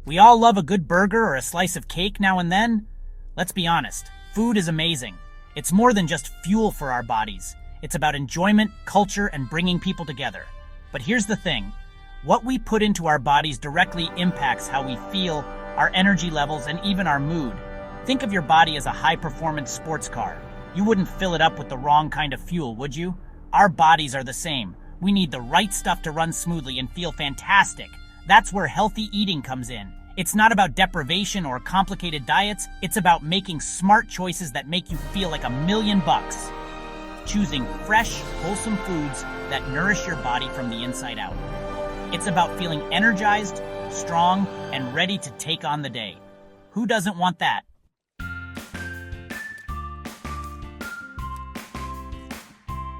We all love a good burger or a slice of cake now and then. Let's be honest, food is amazing. It's more than just fuel for our bodies. It's about enjoyment, culture, and bringing people together. But here's the thing. What we put into our bodies directly impacts how we feel, our energy levels, and even our mood. Think of your body as a high-performance sports car. You wouldn't fill it up with the wrong kind of fuel, would you? Our bodies are the same. We need the right stuff to run smoothly and feel fantastic. That's where healthy eating comes in. It's not about deprivation or complicated diets. It's about making smart choices that make you feel like $1,000,000. Choosing fresh, wholesome foods that nourish your body from the inside out. It's about feeling energized, strong, and ready to take on the day. Who doesn't want that?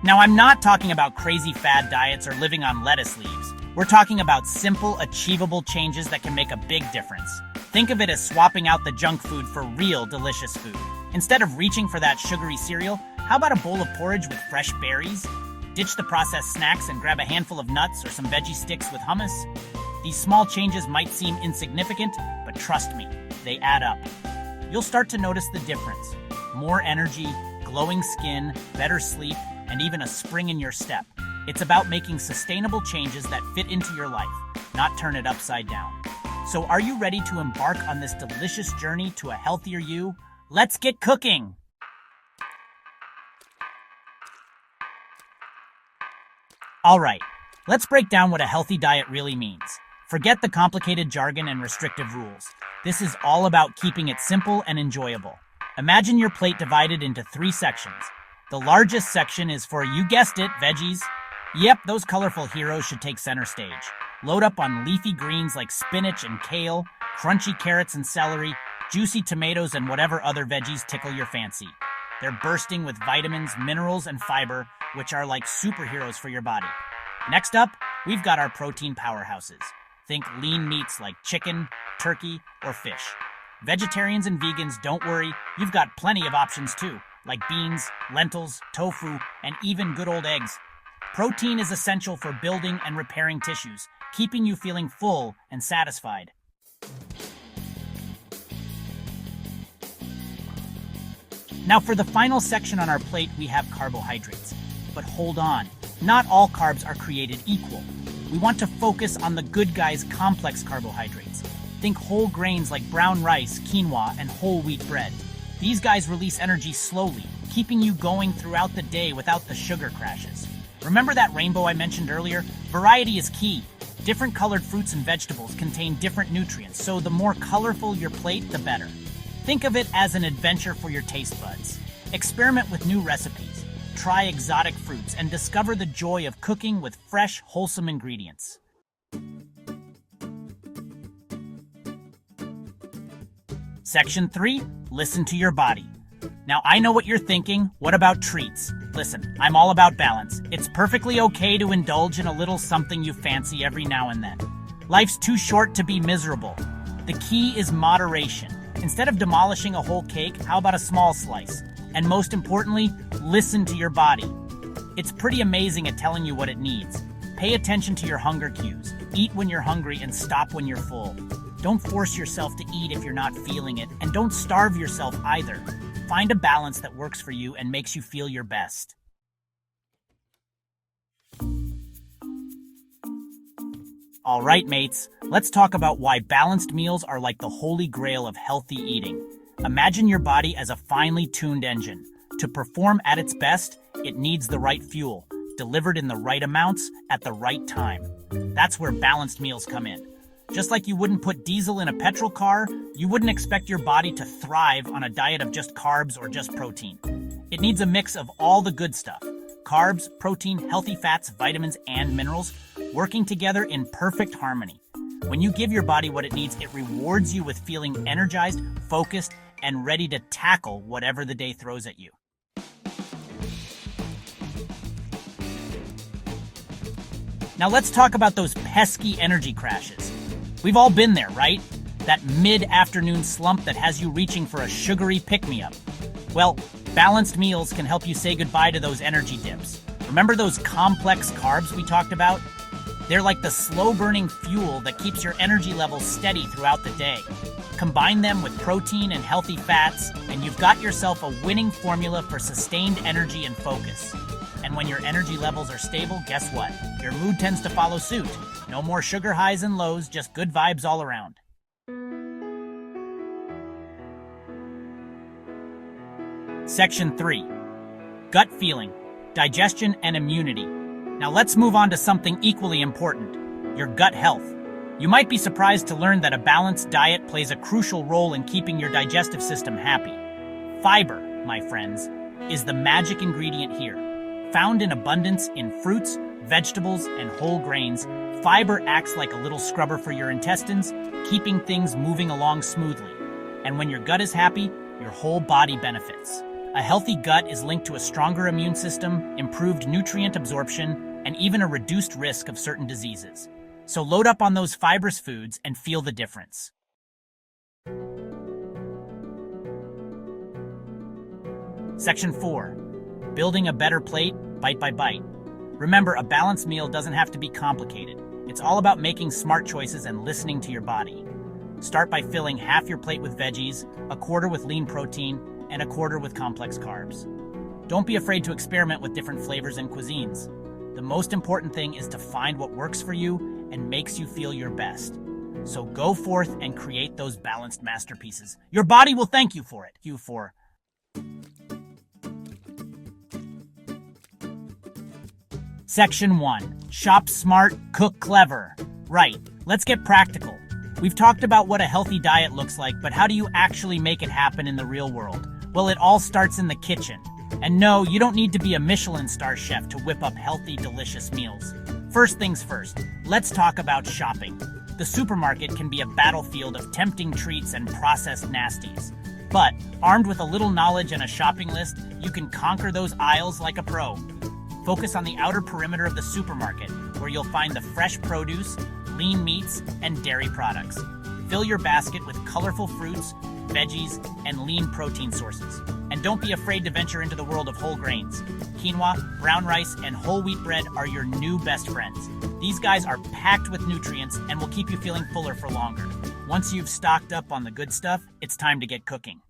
Now, I'm not talking about crazy fad diets or living on lettuce leaves. We're talking about simple, achievable changes that can make a big difference. Think of it as swapping out the junk food for real, delicious food. Instead of reaching for that sugary cereal, how about a bowl of porridge with fresh berries? Ditch the processed snacks and grab a handful of nuts or some veggie sticks with hummus. These small changes might seem insignificant, but trust me, they add up. You'll start to notice the difference. More energy, glowing skin, better sleep, and even a spring in your step. It's about making sustainable changes that fit into your life, not turn it upside down. So are you ready to embark on this delicious journey to a healthier you? Let's get cooking! All right, let's break down what a healthy diet really means. Forget the complicated jargon and restrictive rules. This is all about keeping it simple and enjoyable. Imagine your plate divided into 3 sections. The largest section is for, you guessed it, veggies. Yep, those colorful heroes should take center stage. Load up on leafy greens like spinach and kale, crunchy carrots and celery, juicy tomatoes, and whatever other veggies tickle your fancy. They're bursting with vitamins, minerals, and fiber, which are like superheroes for your body. Next up, we've got our protein powerhouses. Think lean meats like chicken, turkey, or fish. Vegetarians and vegans, don't worry, you've got plenty of options too, like beans, lentils, tofu, and even good old eggs. Protein is essential for building and repairing tissues, keeping you feeling full and satisfied. Now for the final section on our plate, we have carbohydrates. But hold on, not all carbs are created equal. We want to focus on the good guys' complex carbohydrates. Think whole grains like brown rice, quinoa, and whole wheat bread. These guys release energy slowly, keeping you going throughout the day without the sugar crashes. Remember that rainbow I mentioned earlier? Variety is key. Different colored fruits and vegetables contain different nutrients, so the more colorful your plate, the better. Think of it as an adventure for your taste buds. Experiment with new recipes. Try exotic fruits and discover the joy of cooking with fresh, wholesome ingredients. Section 3, listen to your body. Now, I know what you're thinking. What about treats? Listen, I'm all about balance. It's perfectly okay to indulge in a little something you fancy every now and then. Life's too short to be miserable. The key is moderation. Instead of demolishing a whole cake, how about a small slice? And most importantly, listen to your body. It's pretty amazing at telling you what it needs. Pay attention to your hunger cues. Eat when you're hungry and stop when you're full. Don't force yourself to eat if you're not feeling it, and don't starve yourself either. Find a balance that works for you and makes you feel your best. All right, mates, let's talk about why balanced meals are like the holy grail of healthy eating. Imagine your body as a finely tuned engine. To perform at its best, it needs the right fuel, delivered in the right amounts at the right time. That's where balanced meals come in. Just like you wouldn't put diesel in a petrol car, you wouldn't expect your body to thrive on a diet of just carbs or just protein. It needs a mix of all the good stuff. Carbs, protein, healthy fats, vitamins, and minerals working together in perfect harmony. When you give your body what it needs, it rewards you with feeling energized, focused, and ready to tackle whatever the day throws at you. Now let's talk about those pesky energy crashes. We've all been there, right? That mid-afternoon slump that has you reaching for a sugary pick-me-up. Well, balanced meals can help you say goodbye to those energy dips. Remember those complex carbs we talked about? They're like the slow-burning fuel that keeps your energy levels steady throughout the day. Combine them with protein and healthy fats, and you've got yourself a winning formula for sustained energy and focus. And when your energy levels are stable, guess what? Your mood tends to follow suit. No more sugar highs and lows, just good vibes all around. Section 3. Gut feeling, digestion, and immunity. Now let's move on to something equally important, your gut health. You might be surprised to learn that a balanced diet plays a crucial role in keeping your digestive system happy. Fiber, my friends, is the magic ingredient here. Found in abundance in fruits, vegetables, and whole grains, fiber acts like a little scrubber for your intestines, keeping things moving along smoothly. And when your gut is happy, your whole body benefits. A healthy gut is linked to a stronger immune system, improved nutrient absorption, and even a reduced risk of certain diseases. So load up on those fibrous foods and feel the difference. Section 4. Building a better plate, bite by bite. Remember, a balanced meal doesn't have to be complicated. It's all about making smart choices and listening to your body. Start by filling half your plate with veggies, a quarter with lean protein, and a quarter with complex carbs. Don't be afraid to experiment with different flavors and cuisines. The most important thing is to find what works for you and makes you feel your best. So go forth and create those balanced masterpieces. Your body will thank you for it. Section 1. Shop smart, cook clever. Right, let's get practical. We've talked about what a healthy diet looks like, but how do you actually make it happen in the real world? Well, it all starts in the kitchen. And no, you don't need to be a Michelin star chef to whip up healthy, delicious meals. First things first, let's talk about shopping. The supermarket can be a battlefield of tempting treats and processed nasties. But, armed with a little knowledge and a shopping list, you can conquer those aisles like a pro. Focus on the outer perimeter of the supermarket, where you'll find the fresh produce, lean meats, and dairy products. Fill your basket with colorful fruits, veggies, and lean protein sources. And don't be afraid to venture into the world of whole grains. Quinoa, brown rice, and whole wheat bread are your new best friends. These guys are packed with nutrients and will keep you feeling fuller for longer. Once you've stocked up on the good stuff, it's time to get cooking.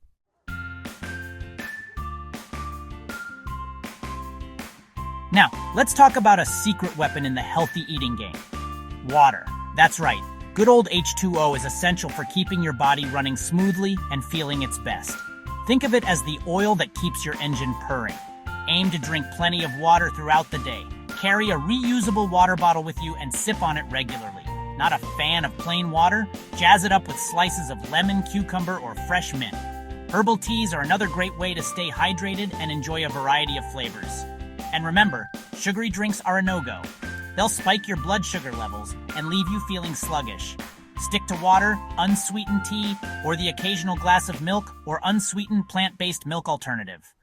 Now, let's talk about a secret weapon in the healthy eating game. Water. That's right. Good old H2O is essential for keeping your body running smoothly and feeling its best. Think of it as the oil that keeps your engine purring. Aim to drink plenty of water throughout the day. Carry a reusable water bottle with you and sip on it regularly. Not a fan of plain water? Jazz it up with slices of lemon, cucumber, or fresh mint. Herbal teas are another great way to stay hydrated and enjoy a variety of flavors. And remember, sugary drinks are a no-go. They'll spike your blood sugar levels and leave you feeling sluggish. Stick to water, unsweetened tea, or the occasional glass of milk or unsweetened plant-based milk alternative.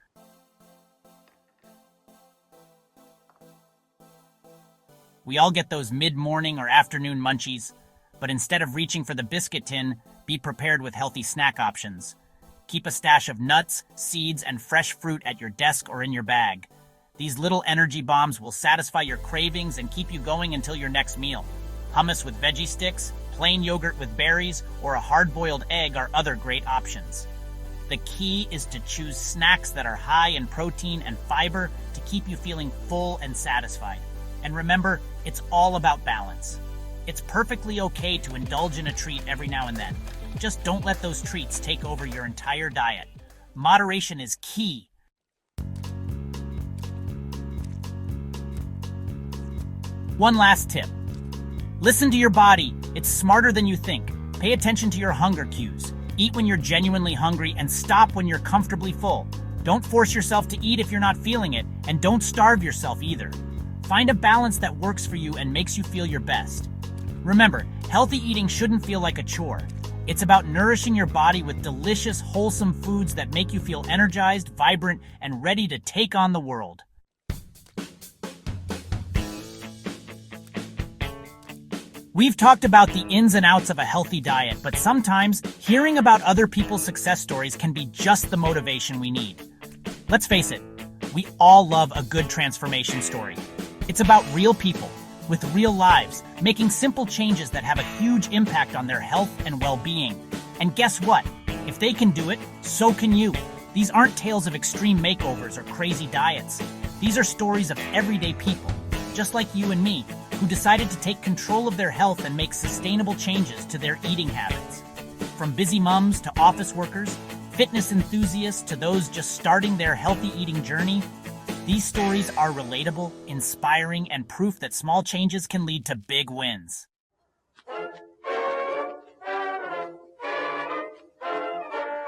We all get those mid-morning or afternoon munchies, but instead of reaching for the biscuit tin, be prepared with healthy snack options. Keep a stash of nuts, seeds, and fresh fruit at your desk or in your bag. These little energy bombs will satisfy your cravings and keep you going until your next meal. Hummus with veggie sticks, plain yogurt with berries, or a hard-boiled egg are other great options. The key is to choose snacks that are high in protein and fiber to keep you feeling full and satisfied. And remember, it's all about balance. It's perfectly okay to indulge in a treat every now and then. Just don't let those treats take over your entire diet. Moderation is key. One last tip. Listen to your body. It's smarter than you think. Pay attention to your hunger cues. Eat when you're genuinely hungry and stop when you're comfortably full. Don't force yourself to eat if you're not feeling it, and don't starve yourself either. Find a balance that works for you and makes you feel your best. Remember, healthy eating shouldn't feel like a chore. It's about nourishing your body with delicious, wholesome foods that make you feel energized, vibrant, and ready to take on the world. We've talked about the ins and outs of a healthy diet, but sometimes hearing about other people's success stories can be just the motivation we need. Let's face it, we all love a good transformation story. It's about real people, with real lives, making simple changes that have a huge impact on their health and well-being. And guess what? If they can do it, so can you. These aren't tales of extreme makeovers or crazy diets. These are stories of everyday people, just like you and me, who decided to take control of their health and make sustainable changes to their eating habits. From busy moms to office workers, fitness enthusiasts to those just starting their healthy eating journey, these stories are relatable, inspiring, and proof that small changes can lead to big wins.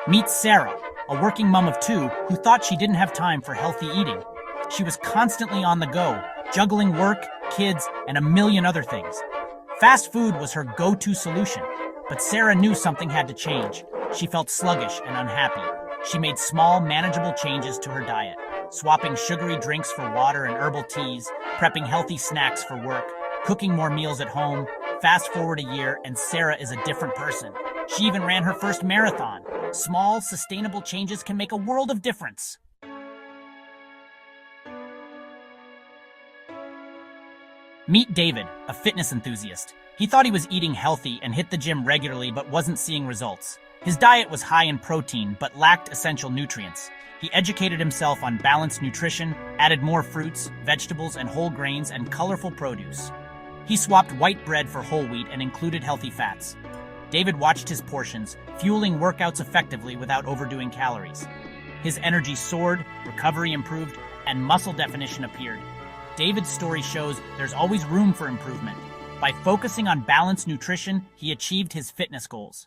Meet Sarah, a working mom of two who thought she didn't have time for healthy eating. She was constantly on the go, juggling work, kids, and a million other things. Fast food was her go-to solution, but Sarah knew something had to change. She felt sluggish and unhappy. She made small, manageable changes to her diet, swapping sugary drinks for water and herbal teas, prepping healthy snacks for work, cooking more meals at home. Fast forward a year, and Sarah is a different person. She even ran her first marathon. Small, sustainable changes can make a world of difference. Meet David, a fitness enthusiast. He thought he was eating healthy and hit the gym regularly but wasn't seeing results. His diet was high in protein but lacked essential nutrients. He educated himself on balanced nutrition, added more fruits, vegetables, and whole grains and colorful produce. He swapped white bread for whole wheat and included healthy fats. David watched his portions, fueling workouts effectively without overdoing calories. His energy soared, recovery improved, and muscle definition appeared. David's story shows there's always room for improvement. By focusing on balanced nutrition, he achieved his fitness goals.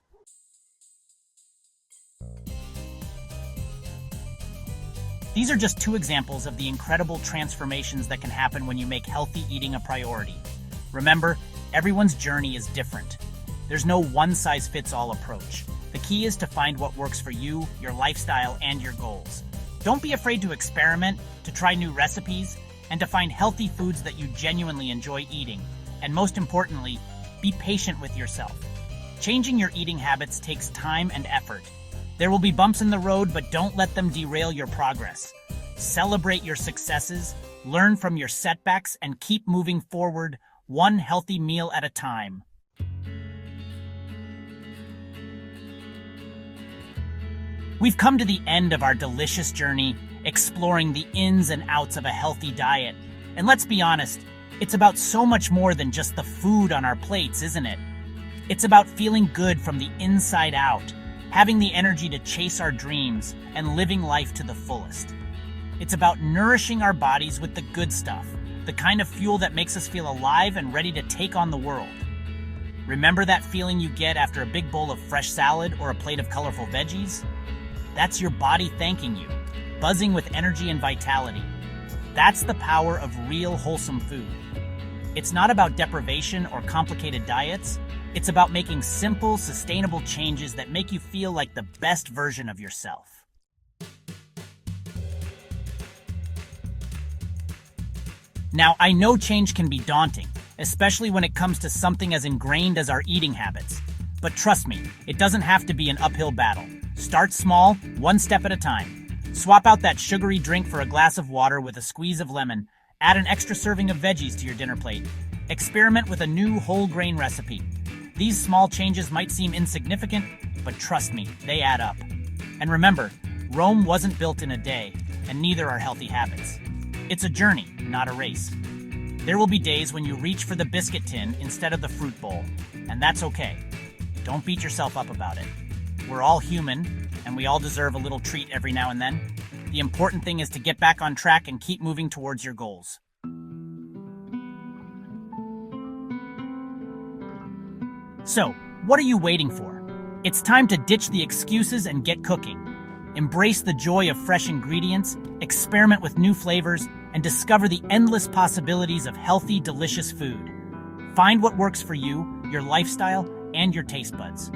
These are just two examples of the incredible transformations that can happen when you make healthy eating a priority. Remember, everyone's journey is different. There's no one-size-fits-all approach. The key is to find what works for you, your lifestyle, and your goals. Don't be afraid to experiment, to try new recipes, and to find healthy foods that you genuinely enjoy eating. And most importantly, be patient with yourself. Changing your eating habits takes time and effort. There will be bumps in the road, but don't let them derail your progress. Celebrate your successes, learn from your setbacks, and keep moving forward, one healthy meal at a time. We've come to the end of our delicious journey, exploring the ins and outs of a healthy diet. And let's be honest, it's about so much more than just the food on our plates, isn't it? It's about feeling good from the inside out, having the energy to chase our dreams, and living life to the fullest. It's about nourishing our bodies with the good stuff, the kind of fuel that makes us feel alive and ready to take on the world. Remember that feeling you get after a big bowl of fresh salad or a plate of colorful veggies? That's your body thanking you, buzzing with energy and vitality. That's the power of real wholesome food. It's not about deprivation or complicated diets. It's about making simple, sustainable changes that make you feel like the best version of yourself. Now, I know change can be daunting, especially when it comes to something as ingrained as our eating habits. But trust me, it doesn't have to be an uphill battle. Start small, one step at a time. Swap out that sugary drink for a glass of water with a squeeze of lemon. Add an extra serving of veggies to your dinner plate. Experiment with a new whole grain recipe. These small changes might seem insignificant, but trust me, they add up. And remember, Rome wasn't built in a day, and neither are healthy habits. It's a journey, not a race. There will be days when you reach for the biscuit tin instead of the fruit bowl, and that's okay. Don't beat yourself up about it. We're all human, and we all deserve a little treat every now and then. The important thing is to get back on track and keep moving towards your goals. So, what are you waiting for? It's time to ditch the excuses and get cooking. Embrace the joy of fresh ingredients, experiment with new flavors, and discover the endless possibilities of healthy, delicious food. Find what works for you, your lifestyle, and your taste buds.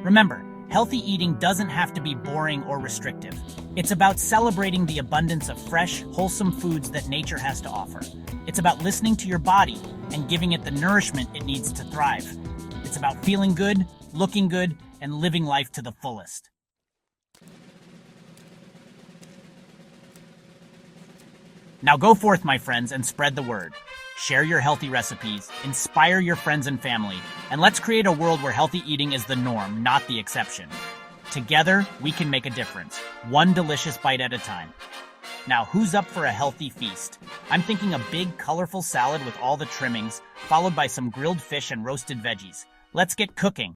Remember, healthy eating doesn't have to be boring or restrictive. It's about celebrating the abundance of fresh, wholesome foods that nature has to offer. It's about listening to your body and giving it the nourishment it needs to thrive. It's about feeling good, looking good, and living life to the fullest. Now go forth, my friends, and spread the word. Share your healthy recipes, inspire your friends and family, and let's create a world where healthy eating is the norm, not the exception. Together, we can make a difference, one delicious bite at a time. Now, who's up for a healthy feast? I'm thinking a big, colorful salad with all the trimmings, followed by some grilled fish and roasted veggies. Let's get cooking.